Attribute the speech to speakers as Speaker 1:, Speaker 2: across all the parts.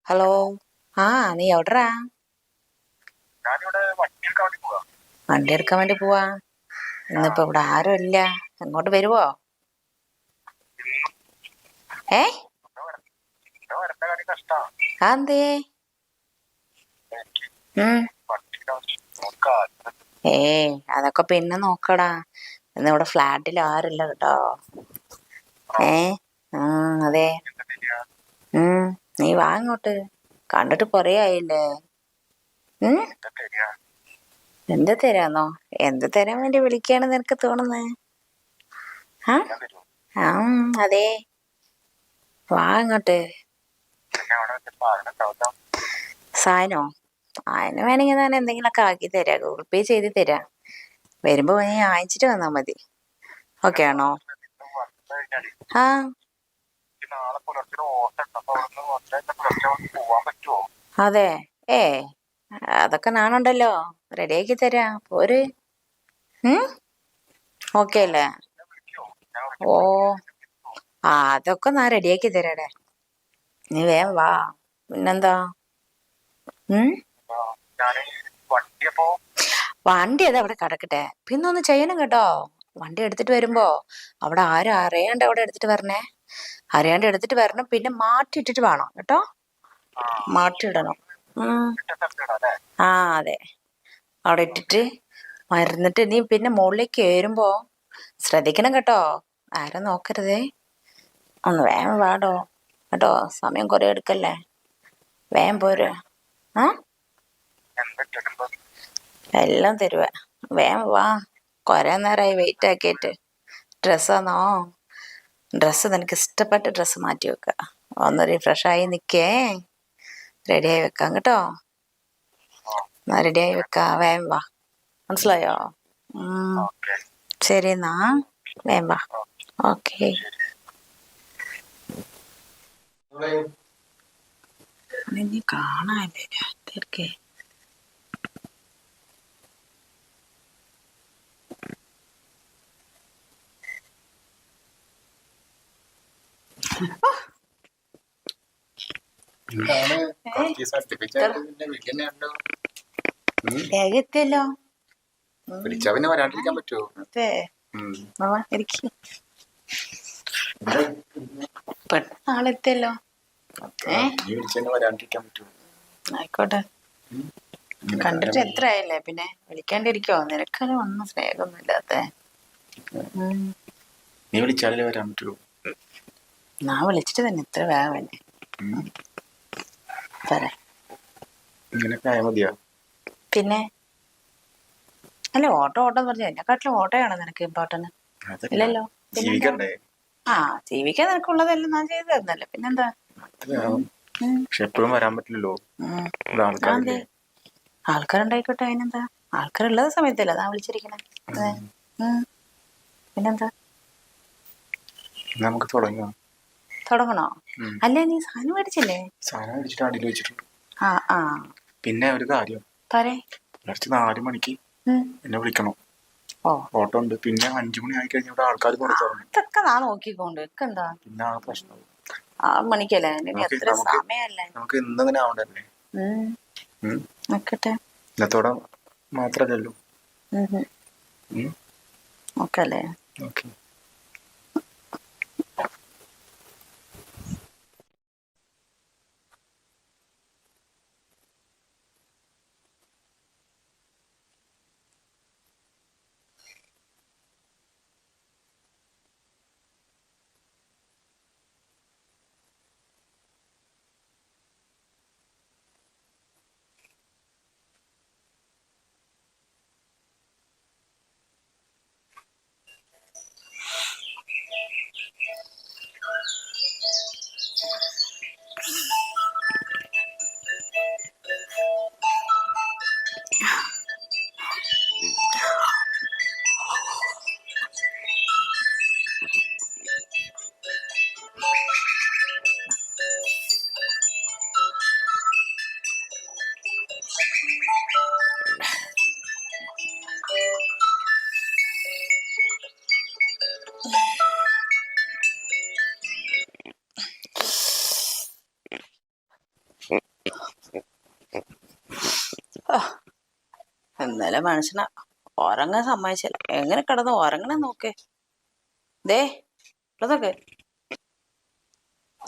Speaker 1: Hello. ആ, നീ എവിടെടാ?
Speaker 2: ഞാനിവിടെ വണ്ടിയെടുക്കാൻ വേണ്ടി പോവാ.
Speaker 1: വണ്ടി എടുക്കാൻ വേണ്ടി പോവാ. ഇന്നിപ്പോ ഇവിടെ ആരും ഇല്ല. എങ്ങോട്ട് വരുവോ? ഏ
Speaker 2: ഇവിടെ വരേണ്ട കാര്യം കഷ്ടാ.
Speaker 1: അതെന്തേ?
Speaker 2: എനിക്ക്
Speaker 1: ഉം
Speaker 2: വണ്ടിയുടെ ആവശ്യം. നോക്കാം.
Speaker 1: ഏ അതൊക്കെ പിന്നെ നോക്കടാ. ഇന്ന് ഇവിടെ ഫ്ലാറ്റിൽ ആരുമില്ല കേട്ടോ. ഏ അതെ.
Speaker 2: എന്താ ശരിയാ?
Speaker 1: നീ വാ ഇങ്ങോട്ട്. കണ്ടിട്ട് കൊറേ ആയില്ലേ. ഉം
Speaker 2: എന്താ ശരിയാ?
Speaker 1: എന്ത് തരാന്നോ? എന്ത് തരാൻ വേണ്ടി വിളിക്കാണ് നിനക്ക് തോന്നുന്നേ? ആ
Speaker 2: ഞാൻ തരുമോ?
Speaker 1: ആ അതെ. വാ ഇങ്ങോട്ട്.
Speaker 2: പിന്നെ അവിടെ വെച്ച സാധനം ഉണ്ടാവല്ലോ.
Speaker 1: സാധനോ? അതിന് വേണമെങ്കിൽ ഞാൻ എന്തെങ്കിലുമൊക്കെ ആക്കി തരാം. ഗൂഗിൾ പേ ചെയ്ത് തരാം. വരുമ്പോ നീ വാങ്ങിച്ചിട്ട് വന്നാ മതി. ഓക്കെ ആണോ?
Speaker 2: ഇന്ന് വന്നു കഴിഞ്ഞാല്
Speaker 1: ആ
Speaker 2: എനിക്ക് നാളെ പുലർച്ചെ ഒരു ഓട്ടം ഉണ്ട്. അപ്പൊ അവിടുന്ന് പുലർച്ചെ പോവാൻ പറ്റുമോ?
Speaker 1: അതെ. ഏ അതൊക്കെ നാണുണ്ടല്ലോ. റെഡിയാക്കി തരാം. പോര്. ഓക്കെ അല്ലേ?
Speaker 2: എന്നെ വിളിക്കുമോ? ഞാൻ
Speaker 1: ഓ
Speaker 2: വിളിക്കുമ്പോ
Speaker 1: അതൊക്കെ ഞാൻ റെഡിയാക്കി തരാടേ. നീ വേഗം വാ. പിന്നെന്താ?
Speaker 2: ഞാന് വണ്ടിയപ്പോ
Speaker 1: വണ്ടി അത് അവിടെ കിടക്കട്ടെ. പിന്നെ ഒന്ന് ചെയ്യണം കേട്ടോ. വണ്ടി എടുത്തിട്ട് വരുമ്പോ അവിടെ ആരും അറിയാണ്ട് അവിടെ എടുത്തിട്ട് വരണേ. അറിയാണ്ട് എടുത്തിട്ട് വരണം. പിന്നെ മാറ്റിയിട്ടിട്ട് വേണം കേട്ടോ. മാറ്റിയിടണം.
Speaker 2: ഇട്ട സ്ഥലത്തിടാം അല്ലേ?
Speaker 1: ആ അതെ. അവിടെ ഇട്ടിട്ട് മരുന്നിട്ട് നീ പിന്നെ മുകളിലേക്ക് കയറുമ്പോ ശ്രദ്ധിക്കണം കേട്ടോ. ആരും നോക്കരുതേ. ഒന്ന് വേഗം വാടോ കേട്ടോ. സമയം കുറെ എടുക്കല്ലേ. വേഗം പോര്. ആ
Speaker 2: എന്തൊക്കെയുണ്ടോ?
Speaker 1: എല്ലാം തരുവ. വേഗം വാ. കുറെ നേരമായി വെയിറ്റ് ആക്കിയിട്ട്. ഡ്രസ്സാന്നോ? ഡ്രസ്സ് നിനക്ക് ഇഷ്ടപ്പെട്ട ഡ്രസ്സ് മാറ്റി വെക്കുക. ഒന്ന് റിഫ്രഷായി നിൽക്കേ. റെഡിയായി വെക്കാം കേട്ടോ. എന്നാ റെഡിയായി വെക്കാം. വേഗം വാ. മനസ്സിലായോ?
Speaker 2: ഓക്കെ.
Speaker 1: ശരി എന്നാ. വേഗം വാ. ഓക്കെ. നീ കാണാല്ലേ തിരക്കേ.
Speaker 2: എന്താണ് കുറച്ച് സർട്ടിഫിക്കറ്റ് പിന്നെ വിളിക്കന്നെയുണ്ടോ?
Speaker 1: വേഗം എത്തിയല്ലോ.
Speaker 2: വിളിച്ചാ പിന്നെ വരാണ്ടിരിക്കാൻ പറ്റുമോ?
Speaker 1: അതെ. ഇരിക്കും. പെട്ടെന്ന് ആളെത്തിയല്ലോ.
Speaker 2: നീ വിളിച്ചെന്നെ വരാണ്ടിരിക്കാൻ പറ്റുമോ?
Speaker 1: ആയിക്കോട്ടെ. കണ്ടിട്ട് എത്ര ആയില്ലേ. പിന്നെ വിളിക്കാണ്ടിരിക്കോ? നിനക്കത് ഒന്നും സ്നേഹമൊന്നും ഇല്ലാത്ത.
Speaker 2: നീ വിളിച്ചാലേ വരാൻ പറ്റുള്ളൂ.
Speaker 1: ഞാൻ വിളിച്ചിട്ട് തന്നെ എത്ര വേഗം തന്നെ തരാം.
Speaker 2: ഇങ്ങനെയൊക്കെ ആയാൽ മതിയാ?
Speaker 1: പിന്നെ അല്ല, ഓട്ടോ ഓട്ടം പറഞ്ഞ എന്നെക്കാട്ടിലും ഓട്ടോയാണോ നിനക്ക് ഇമ്പോർട്ടന്റ്? ഇല്ലല്ലോ.
Speaker 2: ജീവിക്കണ്ടേ?
Speaker 1: ആ ജീവിക്കാൻ നിനക്കുള്ളതെല്ലാം ഞാൻ ചെയ്തു തന്നല്ലേ. പിന്നെന്താ?
Speaker 2: പക്ഷെ എപ്പോഴും വരാൻ പറ്റില്ലല്ലോ.
Speaker 1: അതെ. ആൾക്കാരുണ്ടായിക്കോട്ടെ. അതിനെന്താ? ആൾക്കാരുള്ളത് സമയത്തല്ലേ ഞാൻ വിളിച്ചിരിക്കണേ. പിന്നെന്താ?
Speaker 2: നമുക്ക് തുടങ്ങാം.
Speaker 1: തുടങ്ങണോ? അല്ലേ നീ സാധനം മേടിച്ചില്ലേ?
Speaker 2: സാധനം മേടിച്ചിട്ട് അടിയിൽ വെച്ചിട്ടുണ്ട്.
Speaker 1: ആ
Speaker 2: പിന്നെ ഒരു കാര്യം, പുലർച്ചെ 4 മണിക്ക് എന്നെ വിളിക്കണം. ഓട്ടോ ഉണ്ട്. പിന്നെ 5 മണി ആയി കഴിഞ്ഞാൽ ഇവിടെ ആൾക്കാർ
Speaker 1: അതൊക്കെ ഞാൻ നോക്കിക്കൊണ്ട്. എന്താ
Speaker 2: പിന്നെ ആ പ്രശ്നം
Speaker 1: 6 മണിക്കല്ലേ? എത്ര സമയല്ലേ?
Speaker 2: നമുക്ക് ഇന്നങ്ങനെ ആവണ്ടല്ലേ?
Speaker 1: നോക്കട്ടെ.
Speaker 2: ഇന്നത്തോടെ മാത്രല്ലല്ലോ.
Speaker 1: നോക്കല്ലേ?
Speaker 2: ഓക്കെ.
Speaker 1: ഇന്നലെ മനുഷ്യനെ ഉറങ്ങാൻ സമ്മതിച്ചില്ല. എങ്ങനെ കിടന്ന് ഉറങ്ങണം നോക്കേ. ദേ ഇവിടെ നോക്ക്.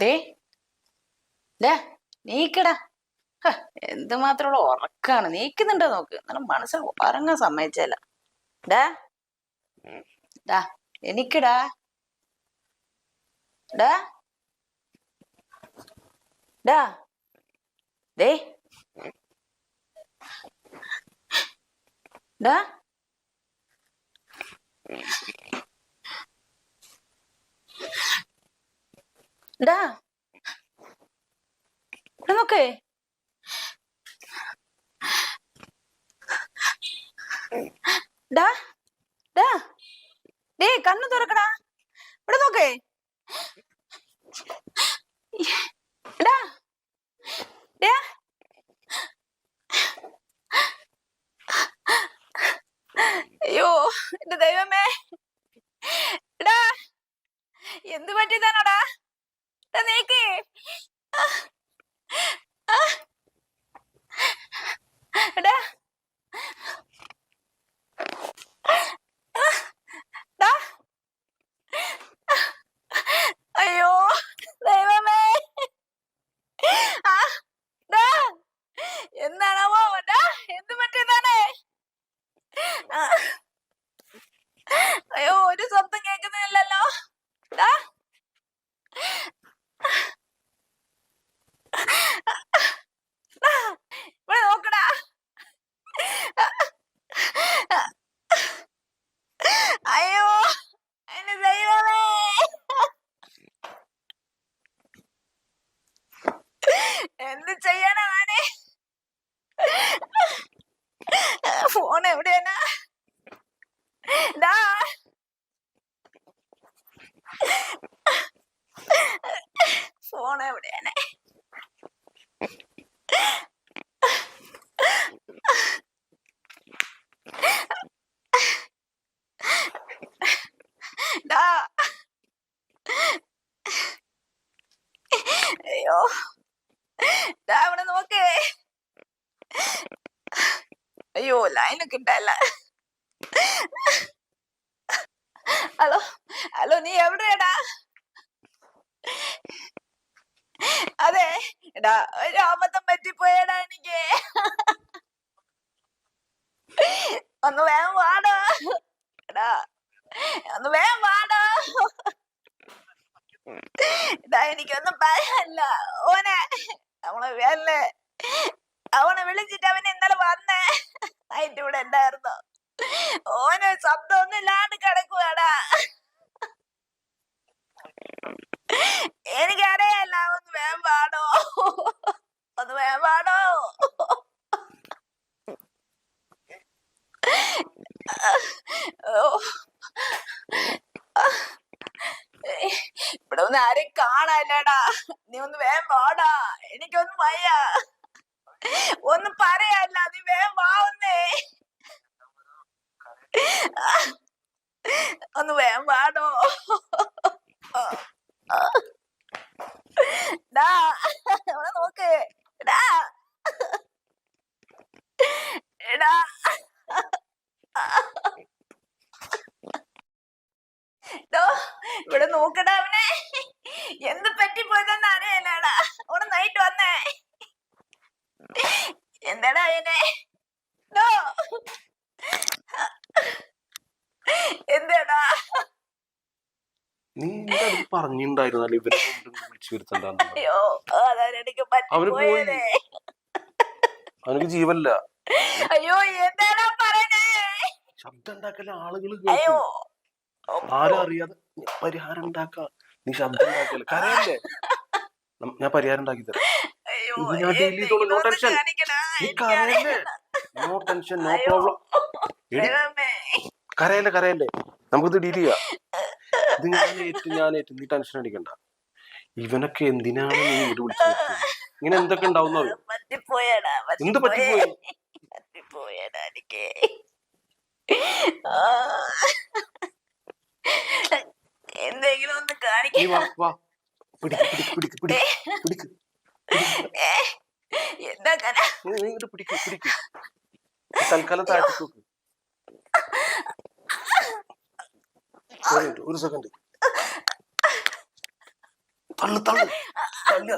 Speaker 1: ദേ ഡാ നീക്കടാ. എന്തുമാത്രമുള്ള ഉറക്കാണ്. നീക്കുന്നുണ്ടോ നോക്ക്. എന്നാലും മനസ്സിൽ ഉറങ്ങാൻ സമ്മതിച്ചല്ല. ഡാ ഡാ എനിക്കടാ. ഡാ ഡാ ദേ ഡാ ഡാ ഇവിടെ നോക്കേ. ഡാ ഡാ ഡേ കണ്ണു തുറക്കടാ. ഇവിടെ നോക്കേ. ഡാ ഡാ അയ്യോ എന്റെ ദൈവമേ. എടാ എന്ത് പറ്റിയതാണോടാ? നീക്കേ. എടാ അയ്യോ ദൈവമേ. എന്താണാവോ? എന്ത് പറ്റിയതാണ്? അയ്യോ ഒരു ശബ്ദം കേൾക്കുന്നില്ലല്ലോ. ഇവിടെ നോക്കടാ. അയ്യോ എന്റെ ദൈവമേ. എന്ത് ചെയ്യാനാ ഞാന്? ഫോൺ എവിടെയാണ്? ഡാ ഫോൺ എവിടെയാണ്? ഡാ അയ്യോ ഡാ ഇവിടെ നോക്കേ. അയ്യോ ലൈന് കിട്ടല്ല. ഹലോ ഹലോ നീ എവിടെയാടാ? അതെ എടാ ഒരു അബദ്ധം പറ്റിപ്പോയടാ എനിക്ക്. ഒന്ന് വേഗം വാടാ. എടാ ഒന്ന് വേഗം വാടാ. എടാ എനിക്കൊന്നും പറയാനില്ല. ഓനെ നമ്മളെ വേലെ അവനെ വിളിച്ചിട്ട് അവൻ ഇന്നലെ വന്നേ. നൈറ്റ് ഇവിടെ ഉണ്ടായിരുന്നു. ഓന് ശബ്ദം ഒന്നും ഇല്ലാണ്ട് കിടക്കുവാടാ. എനിക്കറിയാല്ല. ഒന്ന് വേഗം പാടോ. ഒന്ന് വേഗം പാടോ. ഇവിടെ ഒന്നും ആരെയും കാണാനില്ലടാ. നീ ഒന്ന് വേഗം വാടാ. എനിക്കൊന്നും വയ്യ. ഒന്നും പറയാല്ല. നീ വേഗം വാവുന്നേ. ഒന്ന് വേഗം വാടോ. ഡാ ഇവിടെ നോക്ക്. എടാ എടാ ഇവിടെ നോക്കടാ. അവനെ എന്ത് പറ്റിപ്പോയതെന്ന് അറിയാലടാ. അവിടെ നൈറ്റ് വന്നേ. എന്താടാ അതിനെ? എന്താടാ
Speaker 3: നീ പറഞ്ഞിട്ടുണ്ടായിരുന്നല്ലോ ഇവരെ വിളിച്ചു വരുത്തണ്ടെന്ന്.
Speaker 1: അയ്യോ അതെനിക്ക് പറ്റിപ്പോയതേ.
Speaker 3: അവനക്ക് ജീവല്ല.
Speaker 1: അയ്യോ എന്താടാ പറയണേ?
Speaker 3: ശബ്ദം ഉണ്ടാക്കല ആളുകൾ
Speaker 1: അയ്യോ
Speaker 3: ആരും അറിയാതെ പരിഹാരം ഉണ്ടാക്ക. നീ ശബ്ദം ഉണ്ടാക്കല കരയല്ലേ. ഞാൻ പരിഹാരം ഉണ്ടാക്കി തരാം. No tension. നീ കരയല്ലേ. No tension no problem. കരയല്ലേ കരയല്ലേ. നമുക്കിത് ഡീൽ ചെയ്യാം. ഇത് ഞാനേറ്റ് നീ ടെൻഷൻ അടിക്കണ്ട. ഇവനൊക്കെ എന്തിനാണ് നീ ഇങ്ങോട്ട് വിളിച്ചത്? ഇങ്ങനെ എന്തൊക്കെ ഉണ്ടാവുന്ന എന്ത് പറ്റിപ്പോയി?
Speaker 1: എന്തെങ്കിലും ഒന്ന് കാണിക്കാം. എന്താ
Speaker 3: പിടിക്ക് തൽക്കാലം താഴ്ത്തി നോക്ക്. ഒരു സെക്കൻഡ്. തള്ളു തള്ളു തള്ള.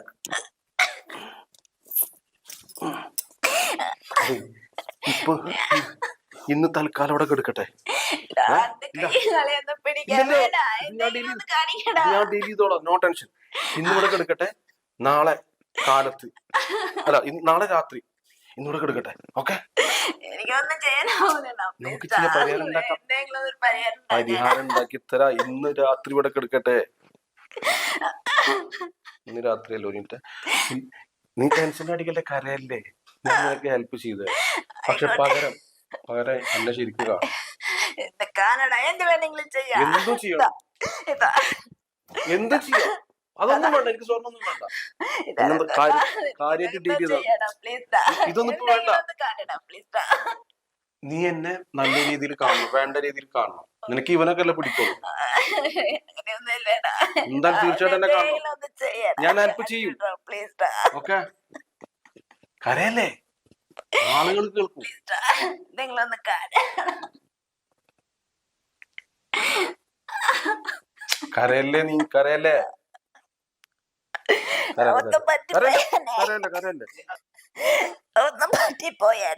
Speaker 3: ഇപ്പൊ ഇന്ന് തൽക്കാലം അവിടെ കിടക്കട്ടെ. ഞാൻ ഡീൽ ചെയ്തോളാം, നോ ടെൻഷൻ. ഇന്ന് ഇവിടെ കിടക്കട്ടെ. നാളെ കാലത്ത് അല്ല നാളെ രാത്രി ഇന്നിവിടെ കിടക്കട്ടെ. ഓക്കെ, നമുക്ക് ചില പരിഹാരം ഉണ്ടാക്കാം. പരിഹാരം ഉണ്ടാക്കി തരാ. ഇന്ന് രാത്രി ഇവിടെ കിടക്കട്ടെ. ഇന്ന് രാത്രി അല്ലോ. നീ ടെൻഷൻ അടിക്കല്ലേ, കരയല്ലേ. ഞാൻ നിനക്ക് ഹെൽപ്പ് ചെയ്തേ. പക്ഷെ പകരം എന്നെ ശരിക്കുക. എന്തും ചെയ്യണം. എന്തും ചെയ്യാം. അതൊന്നും വേണ്ട, എനിക്ക് സ്വർണ്ണൊന്നും വേണ്ട. കാര്യമായിട്ട് ഡീൽ ചെയ്താ. ഇതൊന്നും ഇപ്പൊ വേണ്ട. നീ എന്നെ നല്ല രീതിയിൽ കാണണം, വേണ്ട രീതിയിൽ കാണണം. നിനക്ക് ഇവനൊക്കെ അല്ലേ പിടിക്കുള്ളൂ. എന്തായാലും തീർച്ചയായിട്ടും എന്നെ കാണണം. ഞാൻ ഹെൽപ്പ് ചെയ്യും. ഓക്കെ, കരയല്ലേ, ആളുകൾ കേൾക്കും. കരയല്ലേ, നീ കരയല്ലേ. കരയല്ലേ.
Speaker 1: ഒന്നും പറ്റിപ്പോയാ.